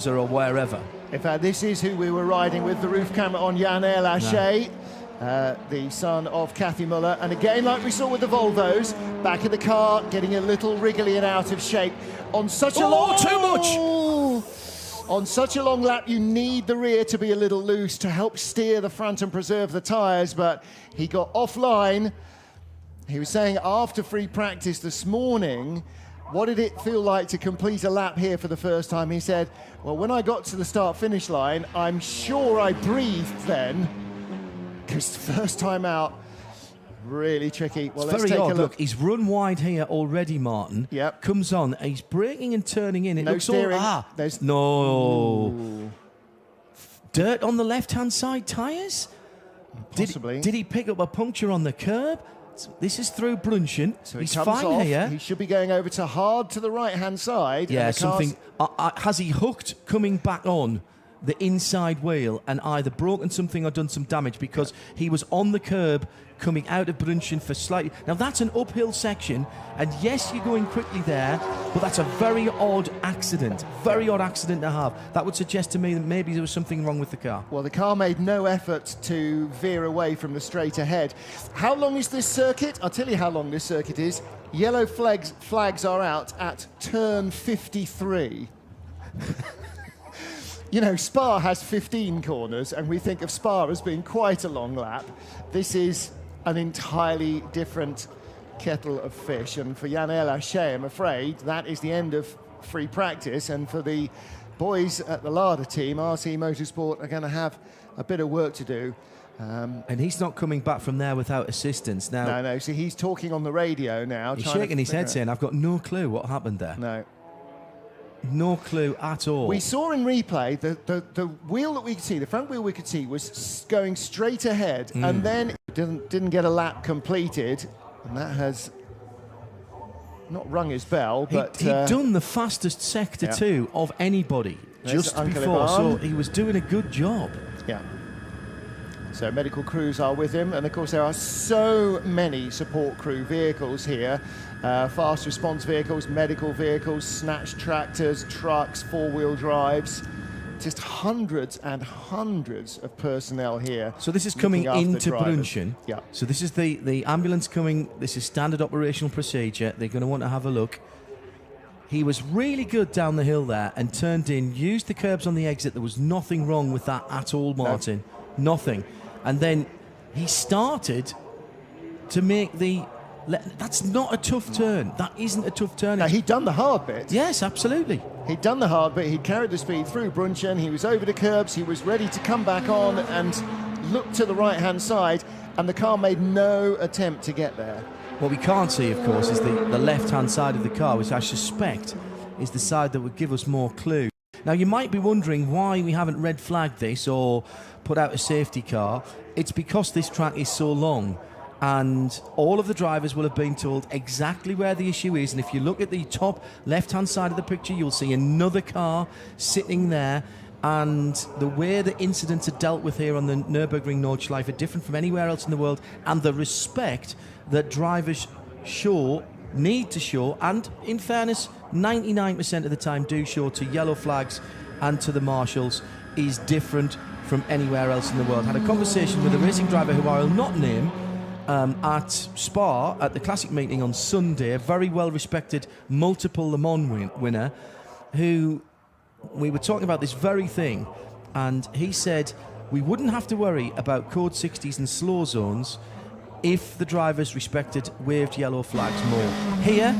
or wherever. In fact, this is who we were riding with, the roof camera on Jan Ehrlacher, the son of Kathy Muller. And again, like we saw with the Volvos, back in the car, getting a little wriggly and out of shape. On such a long... too much! On such a long lap, you need the rear to be a little loose to help steer the front and preserve the tyres, but he got offline. He was saying after free practice this morning, what did it feel like to complete a lap here for the first time? He said, well, when I got to the start-finish line, I'm sure I breathed then, because the first time out, really tricky. Well, let's take a look. He's run wide here already, Martin. Yep. Comes on, he's braking and turning in. It No looks steering. There's no dirt on the left-hand side tyres. Possibly. Did he pick up a puncture on the curb? This is through Brunchen. So he's comes fine off. here. He should be going over to hard to the right-hand side. Yeah, something. Has he hooked coming back on the inside wheel and either broken something or done some damage, because he was on the curb coming out of Brunchen for slightly... Now, that's an uphill section, and yes, you're going quickly there, but that's a very odd accident. Very odd accident to have. That would suggest to me that maybe there was something wrong with the car. Well, the car made no effort to veer away from the straight ahead. How long is this circuit? I'll tell you how long this circuit is. Yellow flags are out at turn 53. You know, Spa has 15 corners, and we think of Spa as being quite a long lap. This is an entirely different kettle of fish. And for Jan Ehrlacher, I'm afraid, that is the end of free practice. And for the boys at the Lada team, RC Motorsport are going to have a bit of work to do. And he's not coming back from there without assistance. Now, No, see, he's talking on the radio now. He's shaking his head saying, I've got no clue what happened there. No. No clue at all. We saw in replay the wheel that we could see, the front wheel we could see, was going straight ahead, and then didn't get a lap completed, and that has not rung his bell. But he'd done the fastest sector 2 of anybody just before, so he was doing a good job. Yeah. So medical crews are with him, and of course there are so many support crew vehicles here. Fast response vehicles, medical vehicles, snatch tractors, trucks, four-wheel drives. Just hundreds and hundreds of personnel here. So this is coming into Brunchen. Yeah. So this is the ambulance coming. This is standard operational procedure. They're going to want to have a look. He was really good down the hill there and turned in, used the curbs on the exit. There was nothing wrong with that at all, Martin. No. Nothing. And then he started to make the... That's not a tough turn. That isn't a tough turn. Now, he'd done the hard bit. Yes, absolutely. He'd done the hard bit. He'd carried the speed through Brunchen. He was over the curbs. He was ready to come back on and look to the right-hand side, and the car made no attempt to get there. What we can't see, of course, is the left-hand side of the car, which I suspect is the side that would give us more clue. Now, you might be wondering why we haven't red flagged this or put out a safety car. It's because this track is so long, and all of the drivers will have been told exactly where the issue is. And if you look at the top left-hand side of the picture, you'll see another car sitting there. And the way the incidents are dealt with here on the Nürburgring Nordschleife are different from anywhere else in the world, and the respect that drivers need to show, and in fairness, 99% of the time do show to yellow flags and to the marshals, is different from anywhere else in the world. I had a conversation with a racing driver who I will not name at Spa at the Classic meeting on Sunday, a very well-respected multiple Le Mans winner, who we were talking about this very thing, and he said we wouldn't have to worry about code 60s and slow zones if the drivers respected waved yellow flags more. Here